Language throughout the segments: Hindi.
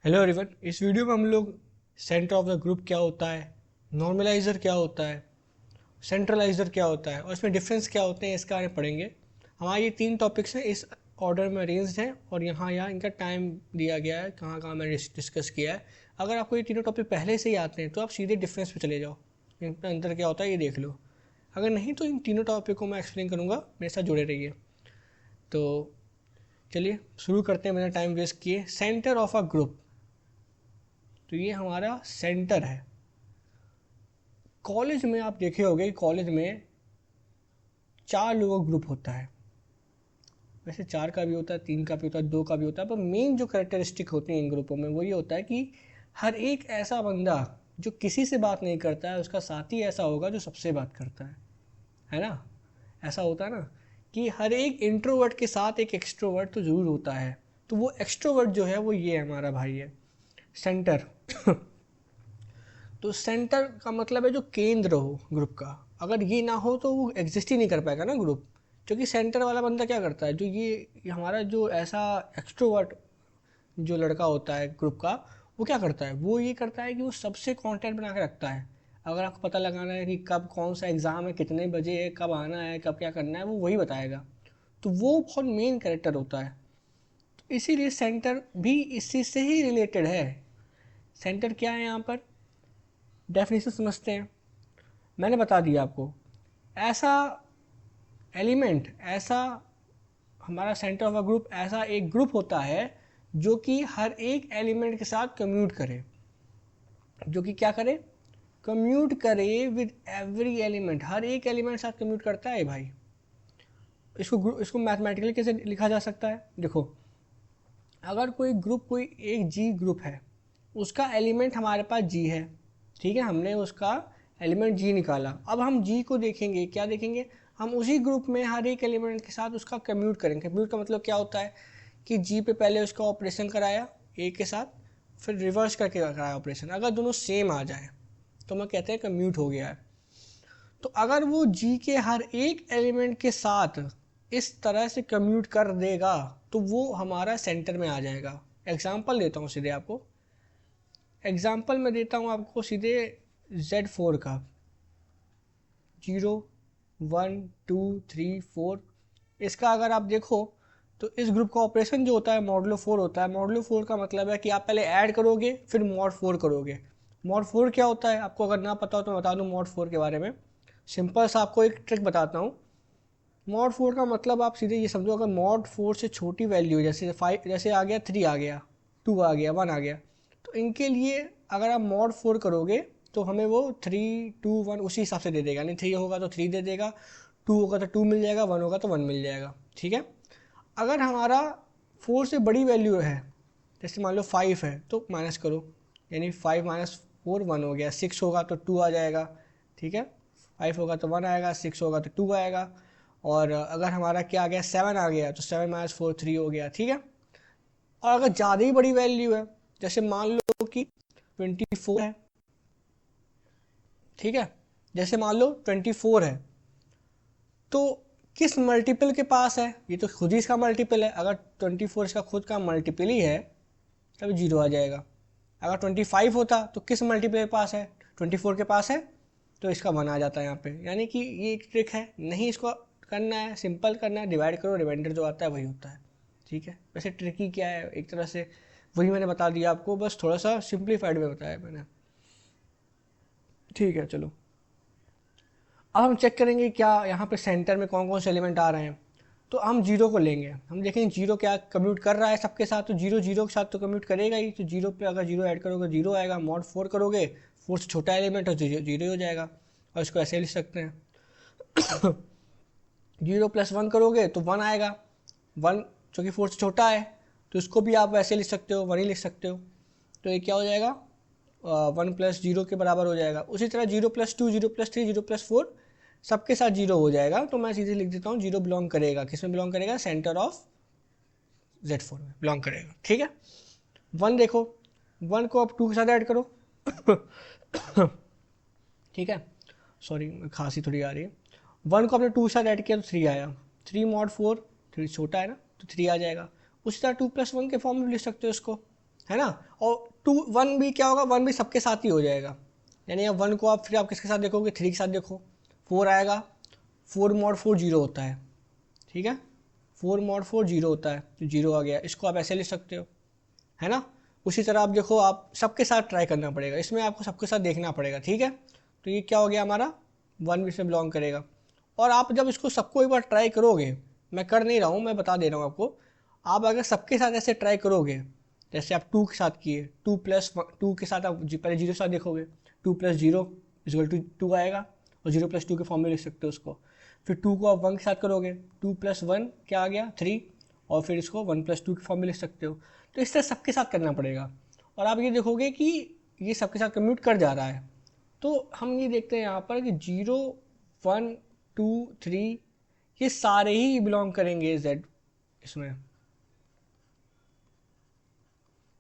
Hello everyone. इस वीडियो में हम लोग सेंटर ऑफ द ग्रुप क्या होता है, नॉर्मलाइज़र क्या होता है, सेंट्रलाइज़र क्या होता है और इसमें डिफरेंस क्या होते हैं इसके बारे में पढ़ेंगे। हमारे ये 3 टॉपिक्स हैं, इस ऑर्डर में अरेंज्ड हैं और यहाँ इनका टाइम दिया गया है, कहाँ कहाँ मैंने डिस्कस किया है। अगर आपको ये तीनों टॉपिक पहले से ही आते हैं तो आप सीधे डिफरेंस पे चले जाओ, इनका अंतर क्या होता है ये देख लो। अगर नहीं तो इन तीनों टॉपिक को मैं एक्सप्लेन करूँगा, मेरे साथ जुड़े रहिए। तो चलिए शुरू करते हैं बिना टाइम वेस्ट किए। सेंटर ऑफ अ ग्रुप, तो ये हमारा सेंटर है। कॉलेज में आप देखे होंगे, कॉलेज में 4 लोगों का ग्रुप होता है। वैसे 4 का भी होता है, 3 का भी होता है, 2 का भी होता है, पर मेन जो करेक्टरिस्टिक होती हैं इन ग्रुपों में वो ये होता है कि हर एक ऐसा बंदा जो किसी से बात नहीं करता है, उसका साथी ऐसा होगा जो सबसे बात करता है ना। ऐसा होता है ना कि हर एक इंट्रोवर्ट के साथ एक एक्सट्रोवर्ट तो ज़रूर होता है। तो वो एक्सट्रोवर्ट जो है वो ये हमारा भाई है, सेंटर। तो सेंटर का मतलब है जो केंद्र हो ग्रुप का। अगर ये ना हो तो वो एग्जिस्ट ही नहीं कर पाएगा ना ग्रुप। क्योंकि सेंटर वाला बंदा क्या करता है, जो ये हमारा जो ऐसा एक्सट्रोवर्ट जो लड़का होता है ग्रुप का, वो क्या करता है, वो ये करता है कि वो सबसे कांटेक्ट बना के रखता है। अगर आपको पता लगाना है कि कब कौन सा एग्ज़ाम है, कितने बजे है, कब आना है, कब क्या करना है, वो वही बताएगा। तो वो बहुत मेन कैरेक्टर होता है। तो इसीलिए सेंटर भी इस चीज़ से ही रिलेटेड है। सेंटर क्या है यहाँ पर, डेफिनेशन समझते हैं। मैंने बता दिया आपको, ऐसा एलिमेंट, ऐसा हमारा सेंटर ऑफ अ ग्रुप ऐसा एक ग्रुप होता है जो कि हर एक एलिमेंट के साथ कम्यूट करे। जो कि क्या करे, कम्यूट करे विद एवरी एलिमेंट। हर एक एलिमेंट साथ कम्यूट करता है भाई। इसको मैथमेटिकली कैसे लिखा जा सकता है, देखो। अगर कोई ग्रुप, कोई एक जी ग्रुप है, उसका एलिमेंट हमारे पास जी है, ठीक है, हमने उसका एलिमेंट जी निकाला। अब हम जी को देखेंगे, क्या देखेंगे, हम उसी ग्रुप में हर एक एलिमेंट के साथ उसका कम्यूट करेंगे। कम्यूट का मतलब क्या होता है कि जी पे पहले उसका ऑपरेशन कराया ए के साथ, फिर रिवर्स करके कराया ऑपरेशन। अगर दोनों सेम आ जाए तो मैं कहते हैं कम्यूट हो गया है। तो अगर वो जी के हर एक एलिमेंट के साथ इस तरह से कम्यूट कर देगा तो वो हमारा सेंटर में आ जाएगा। एग्जाम्पल देता हूँ सीधे आपको, एग्जाम्पल मैं देता हूँ आपको सीधे Z4 का। 0 1 2 3 4, इसका अगर आप देखो तो इस ग्रुप का ऑपरेशन जो होता है मॉडुलो 4 होता है। मॉडुलो 4 का मतलब है कि आप पहले ऐड करोगे फिर मॉड 4 करोगे। मॉड 4 क्या होता है, आपको अगर ना पता हो तो मैं बता दूँ मॉड 4 के बारे में। सिंपल सा आपको एक ट्रिक बताता हूँ। मॉड 4 का मतलब आप सीधे ये समझो, अगर मॉड 4 से छोटी वैल्यू, जैसे 5, जैसे आ गया 3 आ गया, 2 आ गया, 1 आ गया, तो इनके लिए अगर आप मॉड 4 करोगे तो हमें वो 3 2 1 उसी हिसाब से दे देगा। नहीं 3 होगा तो 3 दे देगा, 2 होगा तो 2 मिल जाएगा, 1 होगा तो 1 मिल जाएगा, ठीक है। अगर हमारा 4 से बड़ी वैल्यू है, जैसे मान लो 5 है तो माइनस करो, यानी 5 माइनस 4 1 हो गया। 6 होगा तो 2 आ जाएगा, ठीक है। 5 होगा तो 1 आएगा, 6 होगा तो 2 आएगा। और अगर हमारा क्या आ गया, 7 आ गया तो 7 माइनस 4 3 हो गया, ठीक है। और अगर ज़्यादा ही बड़ी वैल्यू है, जैसे मान लो कि 24 है, ठीक है, जैसे मान लो 24 है, तो किस मल्टीपल के पास है, ये तो खुद ही इसका मल्टीपल है। अगर 24 इसका खुद का मल्टीपल ही है तब 0 आ जाएगा। अगर 25 होता तो किस मल्टीपल के पास है, 24 के पास है, तो इसका 1 आ जाता है यहाँ पे। यानी कि ये एक ट्रिक है, नहीं इसको करना है, सिंपल करना है, डिवाइड करो, रिमाइंडर जो आता है वही होता है, ठीक है। वैसे ट्रिकी क्या है, एक तरह से वही मैंने बता दिया आपको, बस थोड़ा सा सिंप्लीफाइड में बताया मैंने, ठीक है। चलो अब हम चेक करेंगे क्या यहाँ पे सेंटर में कौन कौन से एलिमेंट आ रहे हैं। तो हम जीरो को लेंगे, हम देखेंगे जीरो क्या कम्यूट कर रहा है सबके साथ, तो जीरो जीरो के साथ तो कम्यूट करेगा ही। तो जीरो पे अगर जीरो ऐड करोगे जीरो आएगा, मॉड 4 करोगे, 4 से छोटा एलिमेंट है तो जीरो हो जाएगा। और इसको ऐसे लिख सकते हैं 0 प्लस 1 करोगे तो 1 आएगा, 1 जो कि 4 से छोटा है, तो इसको भी आप वैसे लिख सकते हो, 1 ही लिख सकते हो। तो ये क्या हो जाएगा, 1 प्लस 0 के बराबर हो जाएगा। उसी तरह 0 प्लस 2 0 प्लस 3 0 प्लस 4 सबके साथ 0 हो जाएगा। तो मैं सीधे लिख देता हूँ 0 बिलोंग करेगा, किस में बिलोंग करेगा, सेंटर ऑफ Z4 में बिलोंग करेगा, ठीक है। 1 देखो, 1 को अब 2 के साथ ऐड करो ठीक है, सॉरी खांसी थोड़ी आ रही है। 1 को आपने 2 के साथ ऐड किया तो 3 आया, 3 मॉड 4, 3 छोटा है ना तो 3 आ जाएगा। उसी तरह 2 प्लस 1 के फॉर्म में लिख सकते हो इसको, है ना। और 1 भी क्या होगा, 1 भी सबके साथ ही हो जाएगा, यानी अब 1 को आप फिर आप किसके साथ देखोगे, 3 के साथ देखो, 4 आएगा, 4 mod 4 0 होता है, ठीक है, 4 mod 4 0 होता है, तो 0 आ गया, इसको आप ऐसे लिख सकते हो, है ना। उसी तरह आप देखो, आप सबके साथ ट्राई करना पड़ेगा, इसमें आपको सबके साथ देखना पड़ेगा, ठीक है। तो ये क्या हो गया हमारा, 1 भी इसमें बिलोंग करेगा। और आप जब इसको सबको एक बार ट्राई करोगे, मैं कर नहीं रहा हूँ, मैं बता दे रहा हूँ आपको, आप अगर सबके साथ ऐसे ट्राई करोगे, जैसे आप 2 के साथ किए, 2 के साथ आप पहले 0 के साथ देखोगे, 2 + 0 = 2 आएगा, और 0 + 2 के फॉर्म में लिख सकते हो उसको। फिर 2 को आप 1 के साथ करोगे, 2 + 1 क्या आ गया, 3, और फिर इसको 1 + 2 के फॉर्म में लिख सकते हो। तो इस तरह सबके साथ करना पड़ेगा, और आप ये देखोगे कि ये सबके साथ कम्यूट कर जा रहा है। तो हम ये देखते हैं यहाँ पर कि 0 1 2 3 ये सारे ही बिलोंग करेंगे Z इसमें।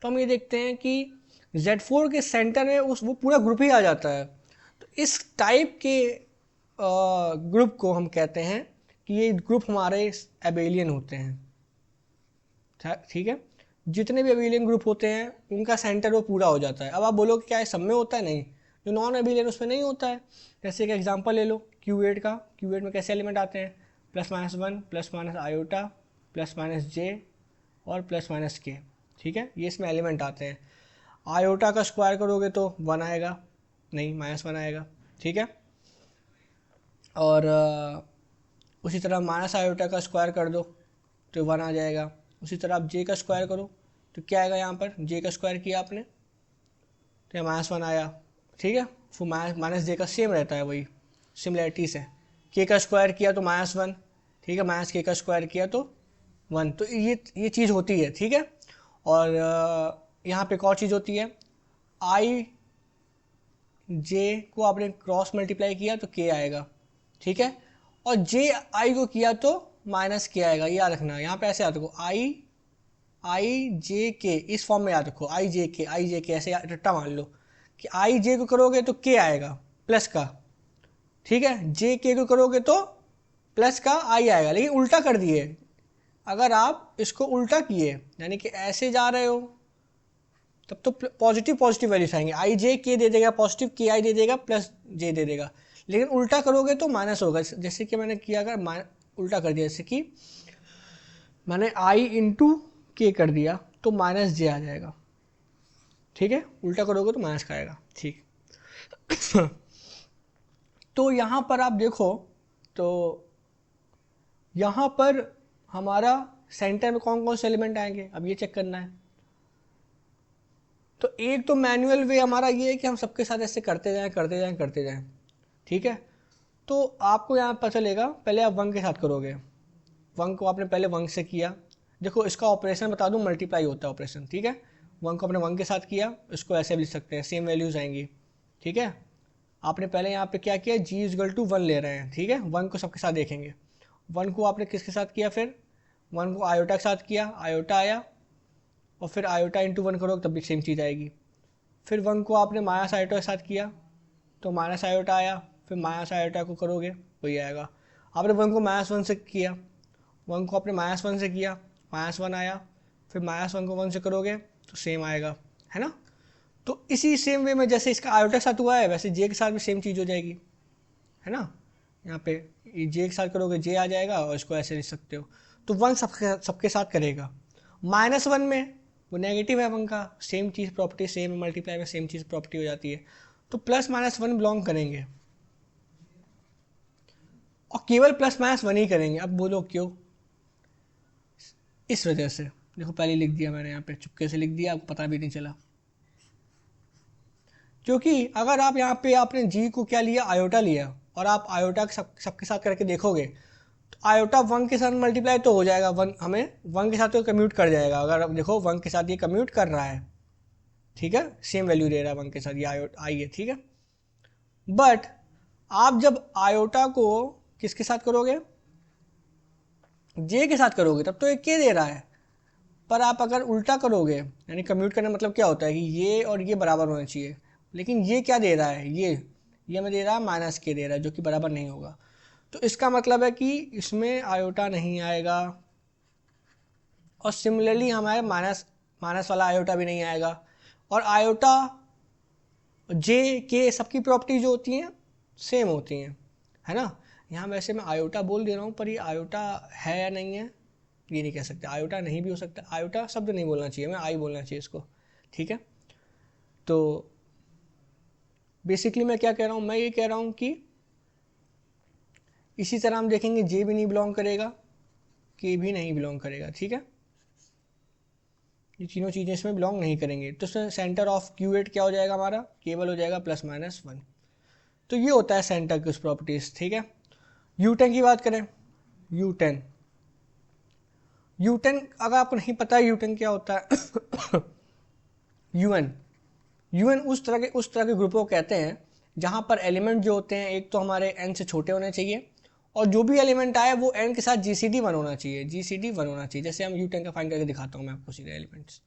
तो हम ये देखते हैं कि Z4 के सेंटर में वो पूरा ग्रुप ही आ जाता है। तो इस टाइप के ग्रुप को हम कहते हैं कि ये ग्रुप हमारे एबेलियन होते हैं, ठीक है। जितने भी एबेलियन ग्रुप होते हैं उनका सेंटर वो पूरा हो जाता है। अब आप बोलो कि क्या सब में होता है, नहीं, जो नॉन एबेलियन उसमें नहीं होता है। जैसे एक एग्जांपल ले लो Q8 का, Q8 में कैसे एलिमेंट आते हैं, +-1 +- आयोटा +-j और +-k, ठीक है, ये इसमें एलिमेंट आते हैं। आयोटा का स्क्वायर करोगे तो 1 आएगा, नहीं -1 आएगा, ठीक है। और उसी तरह माइनस आयोटा का स्क्वायर कर दो तो 1 आ जाएगा। उसी तरह आप जे का स्क्वायर करो तो क्या आएगा, यहाँ पर जे का स्क्वायर किया आपने तो -1 आया, ठीक है। फिर माइनस जे का सेम रहता है, वही सिमिलरिटी से। के का स्क्वायर किया तो -1, ठीक है, -k का स्क्वायर किया तो 1। तो ये चीज़ होती है, ठीक है। और यहाँ पे एक और चीज़ होती है, आई जे को आपने क्रॉस मल्टीप्लाई किया तो के आएगा, ठीक है। और जे आई को किया तो -k आएगा, ये याद रखना। यहाँ पे ऐसे याद रखो, आई जे के, इस फॉर्म में याद रखो, आई जे के ऐसे रट्टा मान लो कि आई जे को करोगे तो के आएगा प्लस का, ठीक है, जे के को करोगे तो प्लस का आई आएगा। लेकिन उल्टा कर दिए, अगर आप इसको उल्टा किए यानी कि ऐसे जा रहे हो तब तो पॉजिटिव वैल्यूज आएंगे, आई जे के दे देगा पॉजिटिव, के आई दे देगा, प्लस जे दे देगा। लेकिन उल्टा करोगे तो माइनस होगा, जैसे कि मैंने किया, अगर उल्टा कर दिया, जैसे कि मैंने आई इंटू के कर दिया तो -j आ जाएगा, ठीक है, उल्टा करोगे तो माइनस का आएगा, ठीक। तो यहाँ पर आप देखो, तो यहाँ पर हमारा सेंटर में कौन कौन से एलिमेंट आएंगे, अब ये चेक करना है। तो एक तो मैनुअल वे हमारा ये है कि हम सबके साथ ऐसे करते जाएं, ठीक है। तो आपको यहाँ पता चलेगा, पहले आप 1 के साथ करोगे, 1 को आपने पहले 1 से किया, देखो इसका ऑपरेशन बता दूं, मल्टीप्लाई होता है ऑपरेशन, ठीक है। 1 को आपने 1 के साथ किया, इसको ऐसे भी लिख सकते हैं, सेम वैल्यूज आएंगी, ठीक है। आपने पहले यहाँ पे क्या किया, g = 1 ले रहे हैं, ठीक है, 1 को सबके साथ देखेंगे। 1 को आपने किसके साथ किया, फिर 1 को आयोटा के साथ किया, आयोटा आया, और फिर आयोटा इंटू 1 करोगे तब भी सेम चीज़ आएगी। फिर 1 को आपने माइनस आयोटा के साथ किया तो माइनस आयोटा आया, फिर माइनस आयोटा को करोगे वही आएगा। आपने 1 को -1 से किया, 1 को आपने -1 से किया, -1 आया, फिर -1 को 1 से करोगे तो सेम आएगा, है ना। तो इसी सेम वे में जैसे इसका आयोटा के साथ हुआ है, वैसे जे के साथ भी सेम चीज़ हो जाएगी, है ना। यहाँ पे जे के साथ करोगे जे आ जाएगा, और इसको ऐसे लिख सकते हो। तो 1 सबके साथ करेगा। -1 में वो नेगेटिव है 1 का, सेम चीज़ प्रॉपर्टी सेम, मल्टीप्लाई में सेम चीज़ प्रॉपर्टी हो जाती है। तो +-1 बिलोंग करेंगे, और केवल +-1 ही करेंगे। अब बोलो क्यों, इस वजह से, देखो पहले लिख दिया मैंने, यहाँ पे चुपके से लिख दिया, आपको पता भी नहीं चला। क्योंकि अगर आप यहाँ पे आपने जी को क्या लिया, आयोटा लिया, और आप आयोटा सबके साथ करके देखोगे तो आयोटा 1 के साथ मल्टीप्लाई तो हो जाएगा, 1 हमें 1 के साथ तो कम्यूट कर जाएगा। अगर आप देखो 1 के साथ ये कम्यूट कर रहा है, ठीक है, सेम वैल्यू दे रहा है 1 के साथ, ये आई है, ठीक है। बट आप जब आयोटा को किसके साथ करोगे, जे के साथ करोगे, तब तो ये के दे रहा है। पर आप अगर उल्टा करोगे, यानी कम्यूट करने मतलब क्या होता है कि ये और ये बराबर होना चाहिए, लेकिन ये क्या दे रहा है, ये हमें दे रहा है -k दे रहा है, जो कि बराबर नहीं होगा। तो इसका मतलब है कि इसमें आयोटा नहीं आएगा, और सिमिलरली हमारे माइनस वाला आयोटा भी नहीं आएगा। और आयोटा जे के सबकी प्रॉपर्टी जो होती हैं सेम होती हैं, है ना। यहाँ वैसे मैं आयोटा बोल दे रहा हूँ, पर ये आयोटा है या नहीं है ये नहीं कह सकते। आयोटा नहीं भी हो सकता, आयोटा शब्द नहीं बोलना चाहिए, मैं आई बोलना चाहिए इसको, ठीक है। तो बेसिकली मैं क्या कह रहा हूँ, मैं ये कह रहा हूँ कि इसी तरह हम देखेंगे जे भी नहीं बिलोंग करेगा, के भी नहीं बिलोंग करेगा, ठीक है। ये तीनों चीज़ें इसमें बिलोंग नहीं करेंगे। तो सेंटर ऑफ क्यूएट क्या हो जाएगा हमारा, केवल हो जाएगा ±1। तो ये होता है सेंटर की उस प्रॉपर्टीज, ठीक है। U10 की बात करें, U10 अगर आपको नहीं पता है U10 क्या होता है UN उस तरह के ग्रुपों को कहते हैं जहां पर एलिमेंट जो होते हैं एक तो हमारे n से छोटे होने चाहिए, और जो भी एलिमेंट आए वो n के साथ GCD 1 होना चाहिए, GCD 1 होना चाहिए। जैसे हम U10 का फाइंड करके दिखाता हूँ मैं आपको सीधे एलिमेंट्स।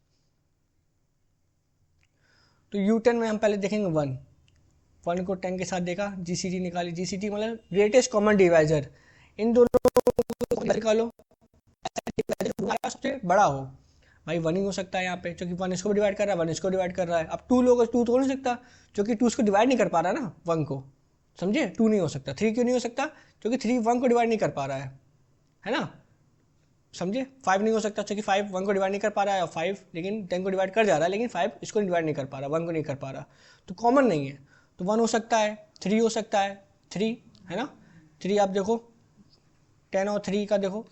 तो U10 में हम पहले देखेंगे 1 को 10 के साथ देखा, GCD निकाली, GCD मतलब ग्रेटेस्ट कॉमन डिवाइजर, इन दोनों को निकालो, सबसे बड़ा हो भाई 1 ही हो सकता है यहाँ पे, क्योंकि 1 इसको डिवाइड कर रहा है, 1 इसको डिवाइड कर रहा है। अब 2 लोग 2 तो हो नहीं सकता, क्योंकि 2 इसको डिवाइड नहीं कर पा रहा ना 1 को, समझे। 2 नहीं हो सकता। 3 क्यों नहीं हो सकता, क्योंकि 3 1 को डिवाइड नहीं कर पा रहा है ना, समझे। 5 नहीं हो सकता, क्योंकि 5 1 को डिवाइड नहीं कर पा रहा है, और 5 लेकिन 10 को डिवाइड कर जा रहा है, लेकिन 5 इसको डिवाइड नहीं कर पा रहा, 1 को नहीं कर पा रहा, तो कॉमन नहीं है। तो 1 हो सकता है, 3 हो सकता है, 3 है ना। 3 आप देखो 10 और 3 का देखो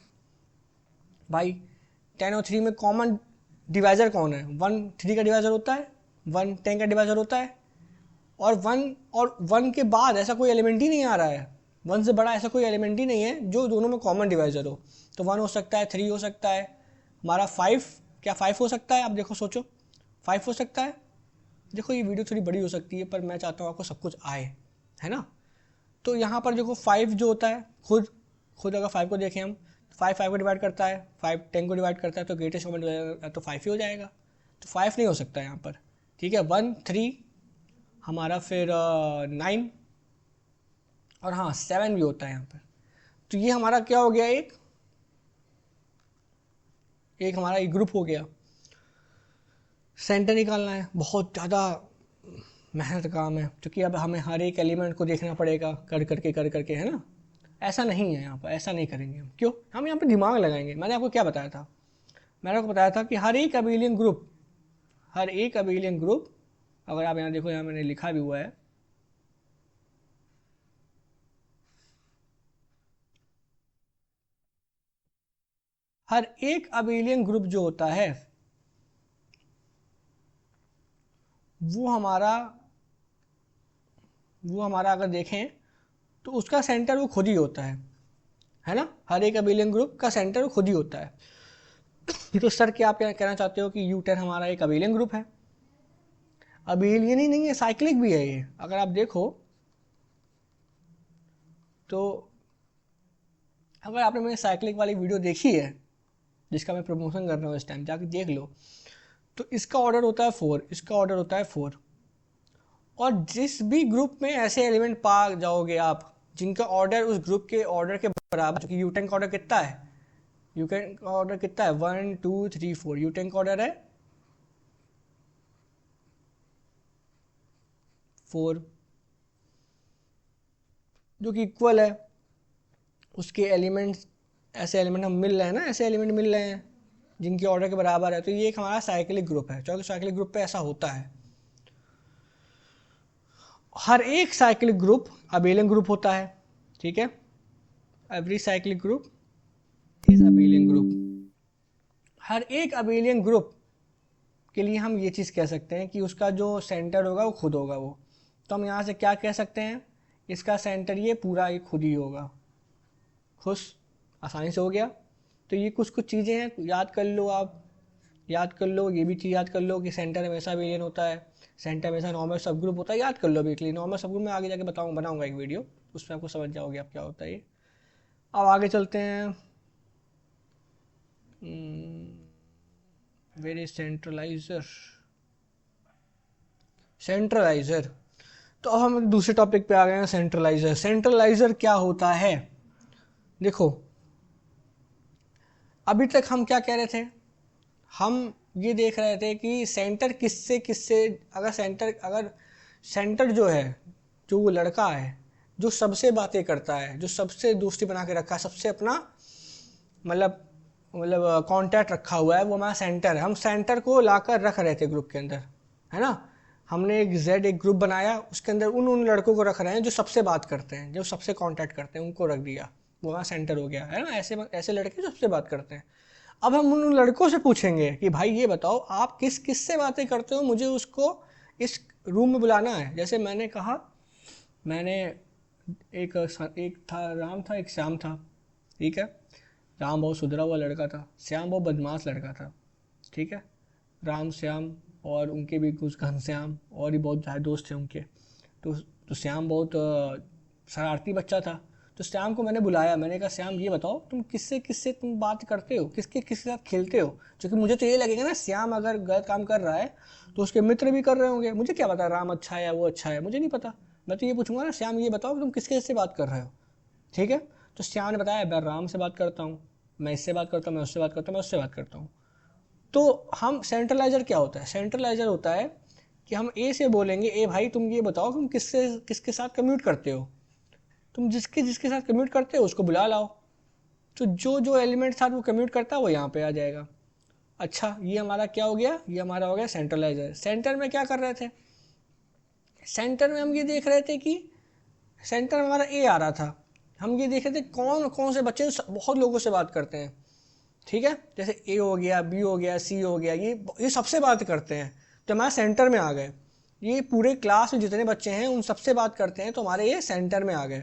भाई, 10 और 3 में कॉमन डिवाइजर कौन है, 1 3 का डिवाइजर होता है, 1 10 का डिवाइजर होता है, और 1 के बाद ऐसा कोई एलिमेंट ही नहीं आ रहा है, 1 से बड़ा ऐसा कोई एलिमेंट ही नहीं है जो दोनों में कॉमन डिवाइजर हो। तो 1 हो सकता है, 3 हो सकता है, हमारा 5, क्या 5 हो सकता है, आप देखो सोचो 5 हो सकता है। देखो ये वीडियो थोड़ी बड़ी हो सकती है, पर मैं चाहता हूँ आपको सब कुछ आए, है ना। तो यहाँ पर देखो 5 जो होता है, खुद अगर 5 को देखें हम, 5 को डिवाइड करता है, 5 10 को डिवाइड करता है, तो ग्रेटेस्ट कॉमन डिवाइजर तो 5 ही हो जाएगा। तो 5 नहीं हो सकता यहाँ पर, ठीक है। 1 3 हमारा, फिर 9, और हाँ 7 भी होता है यहाँ पर। तो ये हमारा क्या हो गया, एक हमारा एक ग्रुप हो गया। सेंटर निकालना है, बहुत ज़्यादा मेहनत का काम है, क्योंकि अब हमें हर एक एलिमेंट को देखना पड़ेगा कर करके, है ना। ऐसा नहीं है यहाँ पर, ऐसा नहीं करेंगे हम। क्यों, हम यहाँ पे दिमाग लगाएंगे। मैंने आपको क्या बताया था, मैंने आपको बताया था कि हर एक अबेलियन ग्रुप, अगर आप यहाँ देखो, यहाँ मैंने लिखा भी हुआ है, हर एक अबेलियन ग्रुप जो होता है वो हमारा अगर देखें तो उसका सेंटर वो खुद ही होता है ना। हर एक अबेलियन ग्रुप का सेंटर वो खुद ही होता है। तो सर क्या आप कहना चाहते हो कि U10 हमारा एक अबेलियन ग्रुप है? अबेलियन ही नहीं है, साइक्लिक भी है ये। अगर आप देखो तो, अगर आपने मेरी साइक्लिक वाली वीडियो देखी है जिसका मैं प्रमोशन कर रहा हूँ इस टाइम, जाके देख लो। तो इसका ऑर्डर होता है 4, इसका ऑर्डर होता है 4, और जिस भी ग्रुप में ऐसे एलिमेंट पा जाओगे आप जिनका ऑर्डर उस ग्रुप के ऑर्डर के बराबर, क्योंकि U10 का ऑर्डर कितना है, U10 का ऑर्डर कितना है, 1 2 3 4, U10 का ऑर्डर है 4, जो कि इक्वल है उसके एलिमेंट्स। ऐसे एलिमेंट हम मिल रहे हैं ना, ऐसे एलिमेंट मिल रहे हैं जिनके ऑर्डर के बराबर है। तो ये एक हमारा साइक्लिक ग्रुप है, क्योंकि साइक्लिक ग्रुप पे ऐसा होता है। हर एक साइक्लिक ग्रुप अबेलियन ग्रुप होता है, ठीक है। Every cyclic group is abelian group. हर एक अबेलियन ग्रुप के लिए हम ये चीज़ कह सकते हैं कि उसका जो सेंटर होगा वो खुद होगा वो। तो हम यहाँ से क्या कह सकते हैं, इसका सेंटर ये पूरा ये खुद ही होगा। खुश, आसानी से हो गया। तो ये कुछ चीज़ें हैं, याद कर लो आप, याद कर लो, ये भी चीज़ याद कर लो कि सेंटर हमेशा अबेलियन होता है, सेंटर हमेशा नॉर्मल सब ग्रुप होता है। याद कर लो वीकली नॉर्मल सब ग्रुप में, आगे जाके बनाऊंगा एक वीडियो, उसमें आपको समझ जाओगे आप क्या होता है ये। अब आगे चलते हैं। वेरी सेंट्रलाइजर। तो अब हम दूसरे टॉपिक पे आ गए हैं, सेंट्रलाइजर। सेंट्रलाइजर क्या होता है, देखो अभी तक हम क्या कह रहे थे, हम ये देख रहे थे कि सेंटर किससे किससे, अगर सेंटर जो है, जो वो लड़का है जो सबसे बातें करता है, जो सबसे दोस्ती बना के रखा है, सबसे अपना मतलब कांटेक्ट रखा हुआ है, वो हमारा सेंटर है। हम सेंटर को लाकर रख रहे थे ग्रुप के अंदर, है ना। हमने एक ग्रुप बनाया, उसके अंदर उन लड़कों को रख रहे हैं जो सबसे बात करते हैं, जो सबसे कांटेक्ट करते हैं, उनको रख दिया, वो हमारा सेंटर हो गया, है ना। ऐसे ऐसे लड़के जो सबसे बात करते हैं। अब हम उन लड़कों से पूछेंगे कि भाई ये बताओ आप किस किस से बातें करते हो, मुझे उसको इस रूम में बुलाना है। जैसे मैंने कहा, मैंने एक था राम था, एक श्याम था, ठीक है। राम बहुत सुधरा हुआ लड़का था, श्याम बहुत बदमाश लड़का था, ठीक है। राम श्याम और उनके भी कुछ घनश्याम और भी बहुत सारे दोस्त थे उनके। तो श्याम बहुत शरारती बच्चा था। तो श्याम को मैंने बुलाया, मैंने कहा श्याम ये बताओ तुम किससे किससे तुम बात करते हो, किसके साथ खेलते हो। क्योंकि मुझे तो ये लगेगा ना, श्याम अगर गलत काम कर रहा है तो उसके मित्र भी कर रहे होंगे, मुझे क्या पता राम अच्छा है या वो अच्छा है, मुझे नहीं पता। मैं तो ये पूछूंगा ना, श्याम ये बताओ तुम किसके से बात कर रहे हो, ठीक है। तो श्याम ने बताया मैं राम से बात करता हूँ, मैं इससे बात करता हूँ, मैं उससे बात करता हूँ, मैं उससे बात करता हूँ। तो हम सेंट्रलाइजर क्या होता है, सेंट्रलाइजर होता है कि हम ए से बोलेंगे, ए भाई तुम ये बताओ तुम किसके साथ कम्यूट करते हो, तुम जिसके जिसके साथ कम्यूट करते हो उसको बुला लाओ। तो जो जो एलिमेंट साथ वो कम्यूट करता है वो यहाँ पे आ जाएगा। अच्छा, ये हमारा क्या हो गया, ये हमारा हो गया सेंट्रलाइजर। सेंटर में क्या कर रहे थे, सेंटर में हम ये देख रहे थे कि सेंटर में हमारा ए आ रहा था, हम ये देख रहे थे कौन कौन से बच्चे बहुत लोगों से बात करते हैं, ठीक है। जैसे ए हो गया, बी हो गया, सी हो गया, ये सबसे बात करते हैं, तो हमारे सेंटर में आ गए। ये पूरे क्लास में जितने बच्चे हैं उन सबसे बात करते हैं, तो हमारे ये सेंटर में आ गए।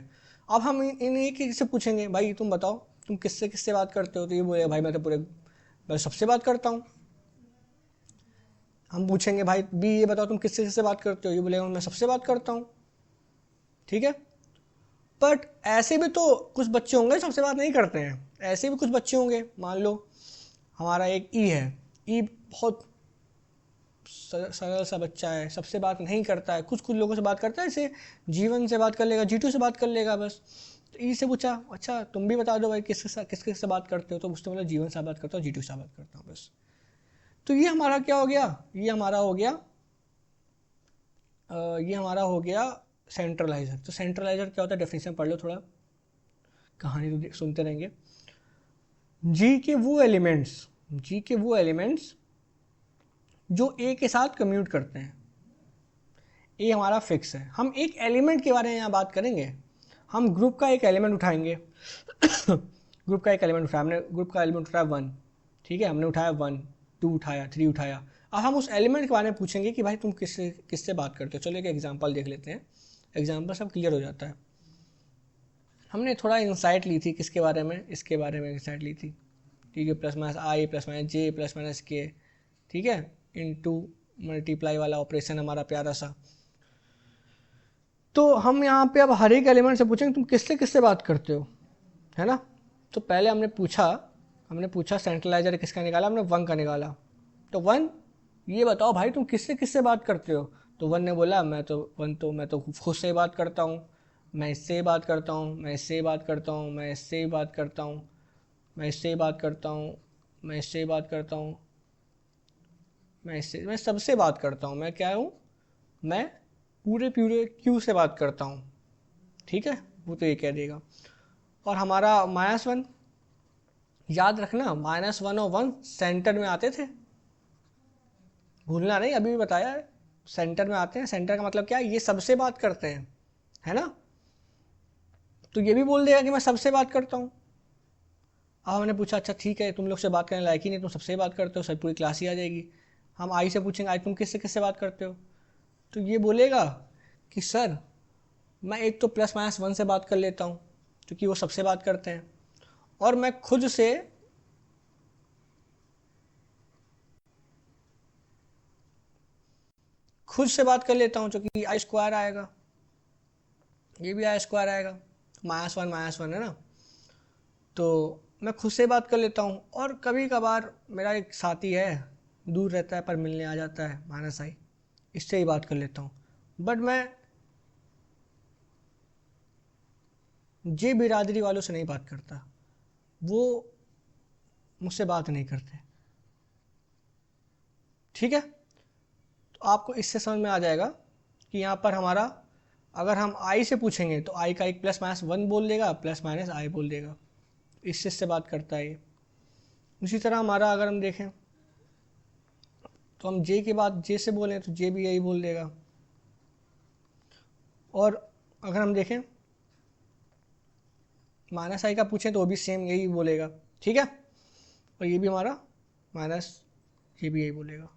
अब हम इन एक एक से पूछेंगे भाई तुम बताओ तुम किससे किससे बात करते हो, तो ये बोले भाई मैं सबसे बात करता हूँ। हम पूछेंगे भाई बी ये बताओ तुम किससे किससे बात करते हो, ये बोलेगा मैं सबसे बात करता हूँ, ठीक है। बट ऐसे भी तो कुछ बच्चे होंगे सबसे बात नहीं करते हैं, ऐसे भी कुछ बच्चे होंगे, मान लो हमारा एक ई है, ई बहुत सरल सा बच्चा है, सबसे बात नहीं करता है, कुछ कुछ लोगों से बात करता है, जैसे जीवन से बात कर लेगा, जीटू से बात कर लेगा बस। तो ई से पूछा अच्छा तुम भी बता दो भाई किसके से बात करते हो, तो उसने बोला जीवन से बात करता हूँ, जीटू से बात करता हूँ बस। तो ये हमारा क्या हो गया, ये हमारा हो गया सेंट्रलाइजर। तो सेंट्रलाइजर क्या होता है, डेफिनेशन पढ़ लो थोड़ा, कहानी तो सुनते रहेंगे। जी के वो एलिमेंट्स जो ए के साथ कम्यूट करते हैं। ए हमारा फिक्स है, हम एक एलिमेंट के बारे में यहाँ बात करेंगे। हम ग्रुप का एक एलिमेंट उठाएंगे ग्रुप का एक एलिमेंट उठाया हमने, ग्रुप का एलिमेंट उठाया 1, ठीक है, हमने उठाया 1, 2 उठाया, 3 उठाया। अब हम उस एलिमेंट के बारे में पूछेंगे कि भाई तुम किससे बात करते हो। चलो एक एग्जांपल देख लेते हैं, एग्जांपल सब क्लियर हो जाता है। हमने थोड़ा इंसाइट ली थी किसके बारे में, इसके बारे में इंसाइट ली थी, ठीक है। प्लस माइनस आई plus minus J plus minus के, ठीक है, इनटू मल्टीप्लाई वाला ऑपरेशन हमारा प्यारा सा। तो हम यहाँ पे अब हर एक एलिमेंट से पूछेंगे तुम किससे किससे बात करते हो, है ना। तो पहले हमने पूछा सेंट्रलाइजर किसका निकाला, हमने 1 का निकाला। तो 1 ये बताओ भाई तुम किससे किससे बात करते हो। तो 1 ने बोला मैं तो खुद से बात करता हूँ, मैं इससे बात करता हूँ, मैं इससे बात करता हूँ, मैं इससे बात करता हूँ, मैं इससे बात करता हूँ, मैं इससे बात करता हूँ, मैं सबसे बात करता हूँ, मैं क्या हूँ, मैं पूरे पूरे क्यू से बात करता हूँ, ठीक है। वो तो ये कह देगा। और हमारा -1, याद रखना -1 और 1 सेंटर में आते थे, भूलना नहीं, अभी भी बताया है, सेंटर में आते हैं। सेंटर का मतलब क्या है, ये सबसे बात करते हैं, है ना। तो ये भी बोल देगा कि मैं सबसे बात करता हूँ। अब हमने पूछा अच्छा ठीक है तुम लोग से बात करने लायक ही नहीं, तुम सबसे बात करते हो, सब पूरी क्लास ही आ जाएगी। हम आई से पूछेंगे आई तुम किससे किससे बात करते हो, तो ये बोलेगा कि सर मैं एक तो +-1 से बात कर लेता हूँ क्योंकि वो सबसे बात करते हैं, और मैं खुद से बात कर लेता हूँ, क्योंकि I² आएगा, ये भी I² आएगा, -1 है ना। तो मैं खुद से बात कर लेता हूँ, और कभी कभार मेरा एक साथी है दूर रहता है पर मिलने आ जाता है, -I, इससे ही बात कर लेता हूँ। बट मैं जे बिरादरी वालों से नहीं बात करता, वो मुझसे बात नहीं करते। ठीक है, तो आपको इससे समझ में आ जाएगा कि यहाँ पर हमारा अगर हम आई से पूछेंगे तो आई का एक प्लस माइनस वन बोल देगा, प्लस माइनस आई बोल देगा, इससे बात करता है ये। उसी तरह हमारा अगर हम देखें तो हम जे के बाद जे से बोलें तो जे भी यही बोल देगा, और अगर हम देखें माइनस आई का पूछें तो वो भी सेम यही बोलेगा, ठीक है, और ये भी हमारा माइनस ये भी यही बोलेगा।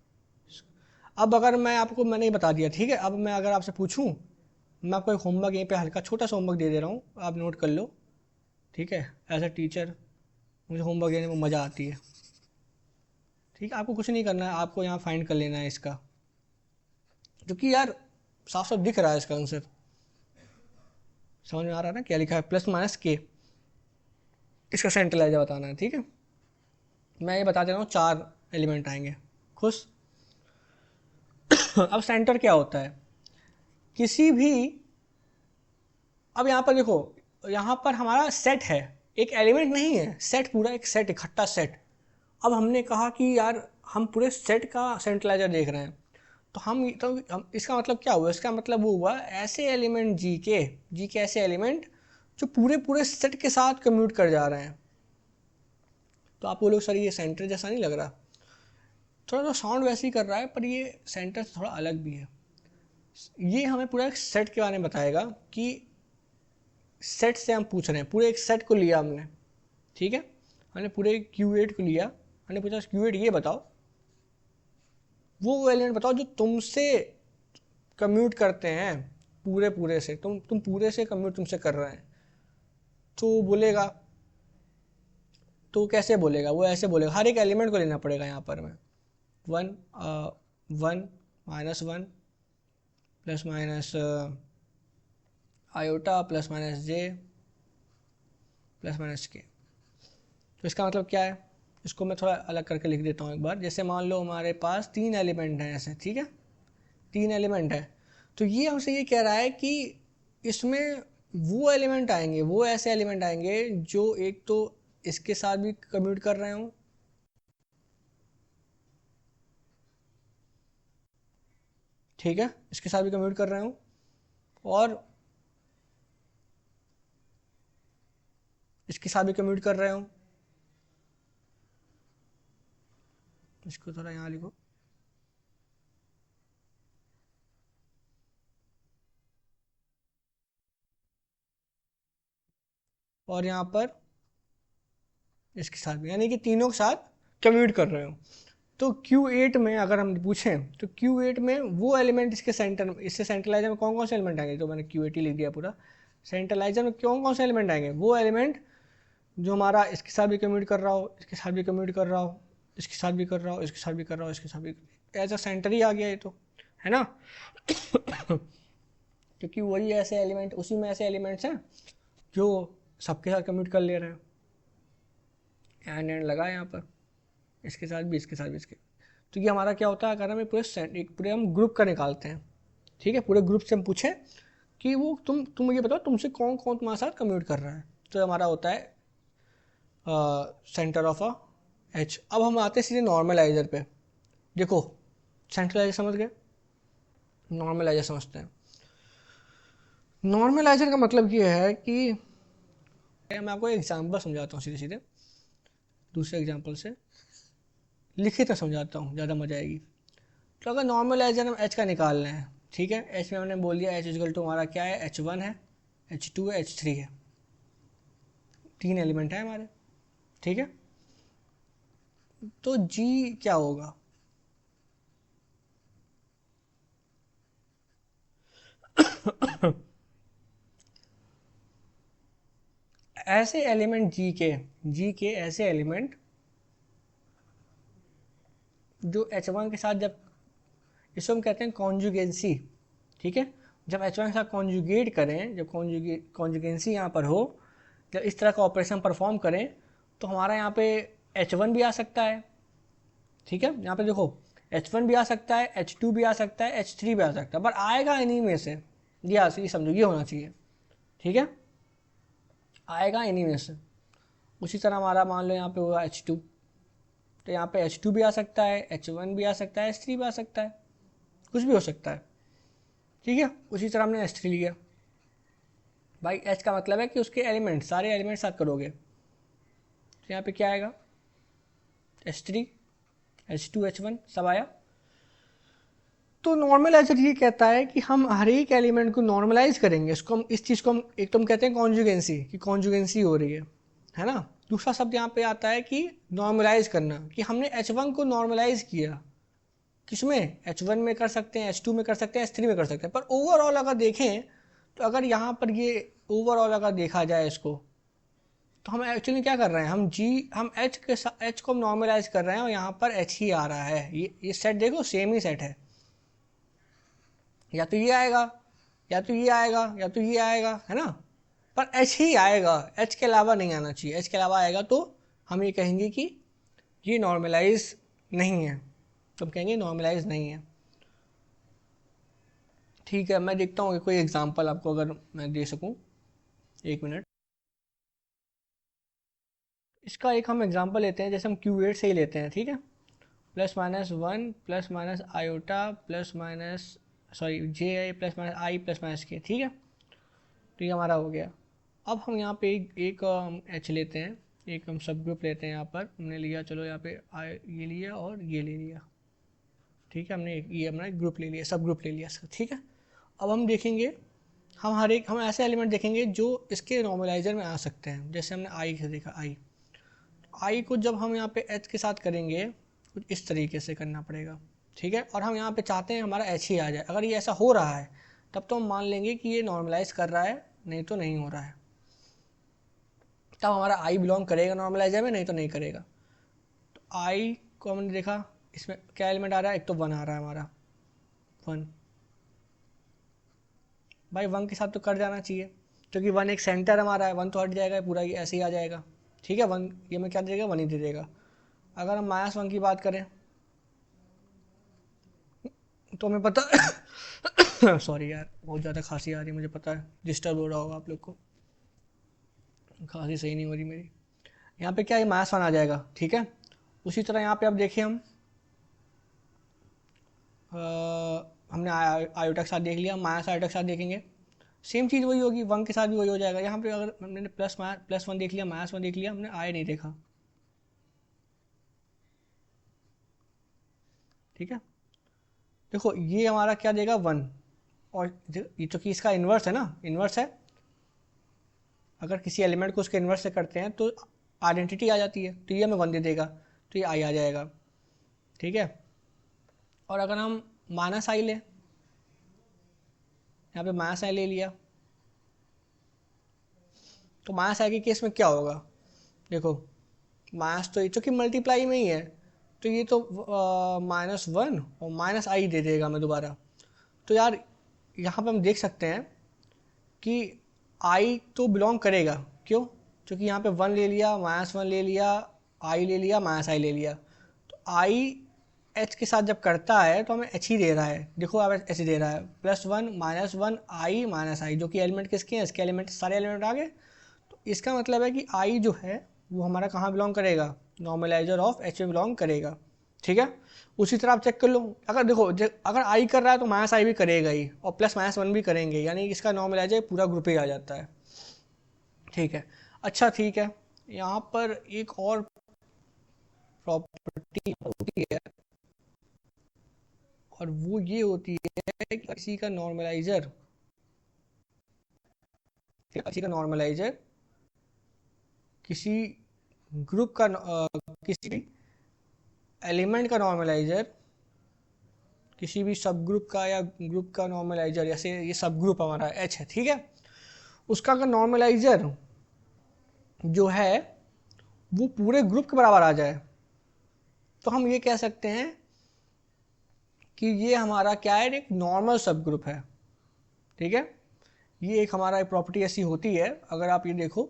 अब अगर मैंने ये बता दिया, ठीक है, अब मैं अगर आपसे पूछूं, मैं आपको एक होमवर्क यहीं पे हल्का छोटा सा होमवर्क दे रहा हूँ, आप नोट कर लो, ठीक है, एज अ टीचर मुझे होमवर्क देने में मज़ा आती है, ठीक है, आपको कुछ नहीं करना है, आपको यहाँ फाइंड कर लेना है इसका, क्योंकि यार साफ साफ दिख रहा है इसका आंसर, समझ में आ रहा है ना क्या लिखा है, प्लस माइनस के, इसका सेंट्रलाइजर बताना है, ठीक है। मैं ये बता दे रहा हूँ 4 एलिमेंट आएंगे, खुश। अब सेंटर क्या होता है, किसी भी, अब यहाँ पर देखो, यहाँ पर हमारा सेट है, एक एलिमेंट नहीं है, सेट, पूरा एक सेट, इकट्ठा सेट। अब हमने कहा कि यार हम पूरे सेट का सेंट्रलाइजर देख रहे हैं, तो हम इसका मतलब क्या हुआ, इसका मतलब वो हुआ ऐसे एलिमेंट जी के ऐसे एलिमेंट जो पूरे पूरे सेट के साथ कम्यूट कर जा रहे हैं। तो आप बोलोगे सर ये सेंटर जैसा नहीं लग रहा, थोड़ा सा साउंड वैसे ही कर रहा है, पर ये सेंटर से थोड़ा अलग भी है। ये हमें पूरा एक सेट के बारे में बताएगा कि सेट से हम पूछ रहे हैं, पूरे एक सेट को लिया हमने, ठीक है, हमने पूरे Q8 को लिया, हमने पूछा Q8 ये बताओ, वो एलिमेंट बताओ जो तुमसे कम्यूट करते हैं पूरे पूरे से, तुम पूरे से कम्यूट तुमसे कर रहे हैं। तो बोलेगा, तो कैसे बोलेगा, वो ऐसे बोलेगा, हर एक एलिमेंट को लेना पड़ेगा यहाँ पर, मैं 1 minus 1 plus minus iota plus minus J plus minus K. तो इसका मतलब क्या है, इसको मैं थोड़ा अलग करके लिख देता हूँ एक बार। जैसे मान लो हमारे पास 3 एलिमेंट हैं ऐसे, ठीक है, 3 एलिमेंट है, तो ये हमसे ये कह रहा है कि इसमें वो एलिमेंट आएंगे, वो ऐसे एलिमेंट आएंगे जो एक तो इसके साथ भी कम्यूट कर रहे हों, ठीक है, इसके साथ भी कम्यूट कर रहे हों, और इसके साथ भी कम्यूट कर रहे हों। इसको थोड़ा यहाँ लिखो, और यहाँ पर इसके साथ भी, यानी कि तीनों के साथ कम्यूट कर रहे हो। तो Q8 में अगर हम पूछें तो Q8 में वो एलिमेंट इसके सेंटर, इससे सेंट्रलाइजर में कौन कौन से एलिमेंट आएंगे, तो मैंने Q8 ही लिख दिया पूरा। सेंट्रलाइजर में कौन कौन से एलिमेंट आएंगे, वो एलिमेंट जो हमारा इसके साथ भी कम्यूट कर रहा हो, इसके साथ भी कम्यूट कर रहा हो, इसके साथ भी कर रहा हो, इसके साथ भी कर रहा हो, इसके साथ भी, एज अ सेंटर ही आ गया ये तो, है ना। क्योंकि वही ऐसे एलिमेंट, उसी में ऐसे एलिमेंट्स हैं जो सबके साथ कम्यूट कर ले रहे हैं, एंड लगा यहाँ पर, इसके साथ भी, इसके साथ भी, इसके। तो ये हमारा क्या होता है, अगर हमें पूरे हम ग्रुप का निकालते हैं, ठीक है, पूरे ग्रुप से हम पूछें कि वो तुम ये बताओ तुमसे कौन कौन तुम्हारे साथ कम्यूट कर रहा है, तो हमारा होता है सेंटर ऑफ अ एच। अब हम आते हैं सीधे नॉर्मलाइजर पे। देखो सेंट्रलाइजर समझ गए, नॉर्मलाइजर समझते हैं। नॉर्मलाइजर का मतलब ये है कि मैं आपको एग्जाम्पल समझाता हूँ सीधे सीधे, दूसरे एग्जाम्पल से लिखित समझाता हूँ, ज़्यादा मजा आएगी। तो अगर नॉर्मलाइजर हम एच का निकाल रहे हैं, ठीक है, एच में हमने बोल दिया एच इजकल टू हमारा क्या है, H1 है, H2 है, H3 है, 3 एलिमेंट है हमारे, ठीक है। तो जी क्या होगा, ऐसे एलिमेंट जी के ऐसे एलिमेंट जो H1 के साथ, जब इसको हम कहते हैं कॉन्जुगेंसी, ठीक है, जब H1 के साथ कॉन्जुगेट करें, जब कॉन्जुगेंसी यहाँ पर हो, जब इस तरह का ऑपरेशन परफॉर्म करें, तो हमारा यहाँ पे H1 भी आ सकता है, ठीक है, यहाँ पे देखो H1 भी आ सकता है, H2 भी आ सकता है, H3 भी आ सकता है, पर आएगा इन्हीं में से, ये समझो ये होना चाहिए, ठीक है, आएगा इन्हीं में से। उसी तरह हमारा मान लो यहाँ पे हुआ H2, तो यहाँ पे H2 भी आ सकता है, H1 भी आ सकता है, H3 भी आ सकता है, कुछ भी हो सकता है। ठीक है, उसी तरह हमने H3 लिया। भाई H का मतलब है कि उसके एलिमेंट, सारे एलिमेंट साथ करोगे, तो यहाँ पे क्या आएगा, H3, H2, H1 सब आया। तो नॉर्मलाइजर ये कहता है कि हम हर एक एलिमेंट को नॉर्मलाइज करेंगे, इसको हम, इस चीज़ को हम, एक तो हम कहते हैं कॉन्जुगेंसी, कि कॉन्जुगेंसी हो रही है ना। दूसरा शब्द यहाँ पे आता है कि नॉर्मलाइज करना, कि हमने H1 को नॉर्मलाइज किया, किसमें, H1 में कर सकते हैं, H2 में कर सकते हैं, H3 में कर सकते हैं। पर ओवरऑल अगर देखें तो अगर यहाँ पर ये ओवरऑल अगर देखा जाए इसको, तो हम एक्चुअली क्या कर रहे हैं, हम H के साथ H को नॉर्मलाइज कर रहे हैं और यहाँ पर H ही आ रहा है। ये सेट देखो सेम ही सेट है, या तो ये आएगा, या तो ये आएगा, या तो ये आएगा, है ना। पर H ही आएगा, H के अलावा नहीं आना चाहिए। H के अलावा आएगा तो हम ये कहेंगे कि ये नॉर्मलाइज नहीं है, तो हम कहेंगे नॉर्मलाइज नहीं है। ठीक है, मैं देखता हूँ कि कोई एग्जांपल आपको अगर मैं दे सकूँ, एक मिनट। इसका एक हम एग्जांपल लेते हैं, जैसे हम Q8 से ही लेते हैं, ठीक है। +-1 +- iota j plus minus i plus minus k, ठीक है। तो ये हमारा हो गया। अब हम यहाँ पे एक H लेते हैं, एक हम सब ग्रुप लेते हैं। यहाँ पर हमने लिया, चलो यहाँ पे ये लिया और ये ले लिया, ठीक है। हमने ये अपना ग्रुप ले लिया, सब ग्रुप ले लिया इसका, ठीक है। अब हम देखेंगे, हम ऐसे एलिमेंट देखेंगे जो इसके नॉर्मलाइजर में आ सकते हैं। जैसे हमने आई से देखा, आई को जब हम यहाँ पे H के साथ करेंगे, कुछ इस तरीके से करना पड़ेगा, ठीक है। और हम यहाँ पे चाहते हैं हमारा H ही आ जाए। अगर ये ऐसा हो रहा है तब तो हम मान लेंगे कि ये नॉर्मलाइज कर रहा है, नहीं तो नहीं हो रहा है। तब हमारा आई बिलोंग करेगा नॉर्मलाइजर में, नहीं तो नहीं करेगा। तो आई को हमने देखा, इसमें क्या एलिमेंट आ रहा है, एक तो 1 आ रहा है हमारा, 1। भाई 1 के साथ तो कर जाना चाहिए, क्योंकि 1 एक सेंटर हमारा है, 1 तो हट जाएगा, पूरा ये ऐसे ही आ जाएगा, ठीक है। 1 ये में क्या दे देगा, 1 ही दे देगा। अगर हम -1 की बात करें तो हमें पता सॉरी यार, बहुत ज़्यादा खांसी आ रही है, मुझे पता है डिस्टर्ब हो रहा होगा आप लोग को, खांसी सही नहीं हो रही मेरी। यहाँ पे क्या है, -1 आ जाएगा, ठीक है। उसी तरह यहाँ पे अब देखिए, हम हमने आयोटा के साथ देख लिया, माइनस आयोटा के साथ देखेंगे, सेम चीज़ वही होगी, 1 के साथ भी वही हो जाएगा। यहाँ पे अगर हमने +1 देख लिया, -1 देख लिया, हमने आई नहीं देखा, ठीक है। देखो ये हमारा क्या देगा, 1। और ये चूँकि इसका इन्वर्स है ना, इन्वर्स है, अगर किसी एलिमेंट को उसके इन्वर्स से करते हैं तो आइडेंटिटी आ जाती है, तो ये हमें 1 दे देगा, तो ये आई आ जाएगा, ठीक है। और अगर हम -i लें, यहाँ पे -i ले लिया, तो -i के केस में क्या होगा, देखो माइनस तो ये चूँकि मल्टीप्लाई में ही है, तो ये तो -1 और -i दे देगा हमें दोबारा। तो यार यहाँ पे हम देख सकते हैं कि i तो बिलोंग करेगा, क्यों, क्योंकि यहाँ पे 1 ले लिया, -1 ले लिया, i ले लिया, -i ले लिया। तो i h के साथ जब करता है तो हमें h ही दे रहा है, देखो अब h दे रहा है, +1 -1 i जो कि एलिमेंट किसके हैं, इसके एलिमेंट, सारे एलिमेंट आ गए। तो इसका मतलब है कि i जो है वो हमारा कहाँ बिलोंग करेगा, नॉर्मलाइजर ऑफ h में बिलोंग करेगा, ठीक है। उसी तरह आप चेक कर लो, अगर देखो अगर आई कर रहा है तो -i भी करेगा ही, और +-1 भी करेंगे, यानी इसका नॉर्मलाइजर पूरा ग्रुप ही आ जाता है, ठीक है। अच्छा ठीक है, यहाँ पर एक और प्रॉपर्टी होती है, और वो ये होती है कि किसी का नॉर्मलाइजर किसी ग्रुप का किसी एलिमेंट का नॉर्मलाइजर किसी भी सब ग्रुप का या ग्रुप का नॉर्मलाइजर, जैसे ये सब ग्रुप हमारा H है, ठीक है, उसका अगर नॉर्मलाइजर जो है वो पूरे ग्रुप के बराबर आ जाए, तो हम ये कह सकते हैं कि ये हमारा क्या है, एक नॉर्मल सब ग्रुप है, ठीक है। ये एक हमारा एक प्रॉपर्टी ऐसी होती है, अगर आप ये देखो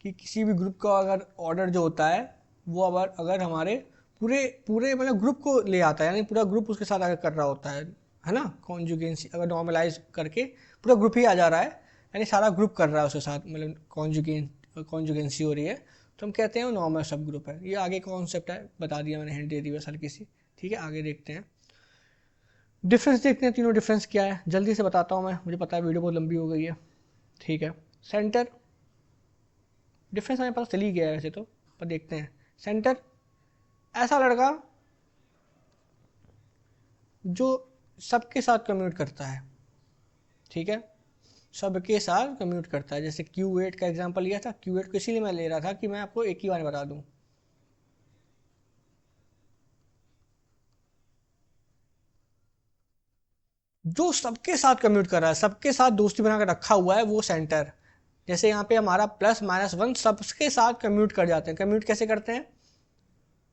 कि किसी भी ग्रुप का अगर ऑर्डर जो होता है वो अगर हमारे पूरे पूरे मतलब ग्रुप को ले आता है, यानी पूरा ग्रुप उसके साथ अगर कर रहा होता है ना, कॉन्जुगेंसी अगर नॉर्मलाइज करके पूरा ग्रुप ही आ जा रहा है, यानी सारा ग्रुप कर रहा है उसके साथ, मतलब कॉन्जुगेंसी हो रही है, तो हम कहते हैं वो नॉर्मल सब ग्रुप है। ये आगे कॉन्सेप्ट है, बता दिया मैंने, हिंट दे दी बस हल्की सी। ठीक है, आगे देखते हैं डिफरेंस, देखते हैं तीनों डिफरेंस क्या है। जल्दी से बताता हूँ मैं, मुझे पता है वीडियो बहुत लंबी हो गई है। ठीक है, सेंटर डिफरेंस हमें पता चल ही गया है वैसे तो, पर देखते हैं। सेंटर ऐसा लड़का जो सबके साथ कम्यूट करता है। ठीक है, सबके साथ कम्यूट करता है। जैसे Q8 का एग्जांपल लिया था, Q8 को इसीलिए मैं ले रहा था कि मैं आपको एक ही बार बता दूं। जो सबके साथ कम्यूट कर रहा है, सबके साथ दोस्ती बना कर रखा हुआ है, वो सेंटर। जैसे यहाँ पे हमारा +-1 सबके साथ कम्यूट कर जाते हैं। कम्यूट कैसे करते हैं,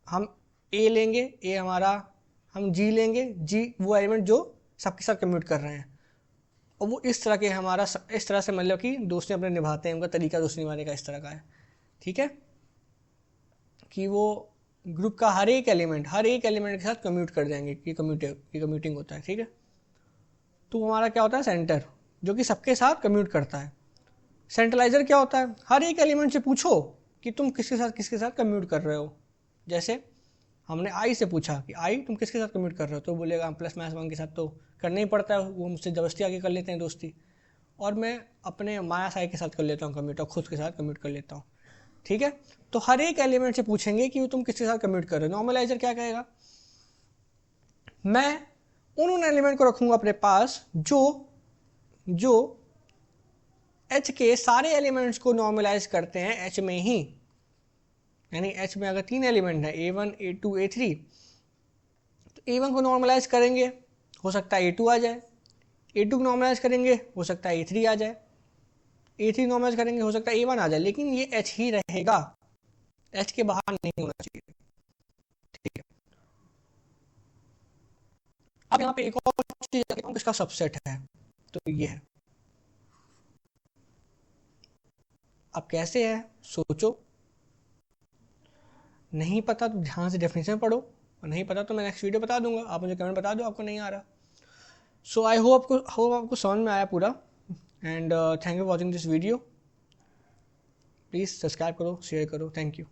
हम ए लेंगे, ए हमारा, हम जी लेंगे, जी वो एलिमेंट जो सबके साथ कम्यूट कर रहे हैं, और वो इस तरह के हमारा इस तरह से मतलब कि दोस्ती अपने निभाते हैं। उनका तरीका दोस्ती निभाने का इस तरह का है। ठीक है, कि वो ग्रुप का हर एक एलिमेंट के साथ कम्यूट कर जाएंगे, ये कम्यूटिंग होता है। ठीक है, तो हमारा क्या होता है, सेंटर, जो कि सबके साथ कम्यूट करता है। सेंट्रलाइजर क्या होता है, हर एक एलिमेंट से पूछो कि तुम किसके साथ कम्यूट कर रहे हो। जैसे हमने आई से पूछा कि आई तुम किसके साथ कम्यूट कर रहे हो, तो बोलेगा हम +-1 के साथ तो करना ही पड़ता है, वो मुझसे जबरदस्ती आगे कर लेते हैं दोस्ती, और मैं अपने माया साई के साथ कर लेता हूँ कम्यूट, और खुद के साथ कम्यूट कर लेता हूँ। ठीक है, तो हर एक एलिमेंट से पूछेंगे कि तुम किसके साथ कम्यूट कर रहे हो। नॉर्मलाइजर क्या कहेगा, मैं उन एलिमेंट को रखूंगा अपने पास जो जो एच के सारे एलिमेंट्स को नॉर्मलाइज करते हैं एच में ही। यानी एच में अगर 3 एलिमेंट है, A1 A2 A3, तो A1 को नॉर्मलाइज करेंगे, हो सकता है A2 आ जाए, A2 को नॉर्मलाइज करेंगे, हो सकता है A3 आ जाए, A3 नॉर्मलाइज करेंगे, हो सकता है A1 आ जाए, लेकिन ये एच ही रहेगा, एच के बाहर नहीं होना चाहिए। ठीक है, अब यहाँ पे एक और चीज इसका सबसेट है, तो ये है। अब कैसे है सोचो, नहीं पता तो ध्यान से डेफिनेशन पढ़ो, और नहीं पता तो मैं नेक्स्ट वीडियो बता दूंगा, आप मुझे कमेंट बता दो आपको नहीं आ रहा। सो आई होप आपको समझ में आया पूरा, and thank you watching this video. Please subscribe करो, शेयर करो, थैंक यू।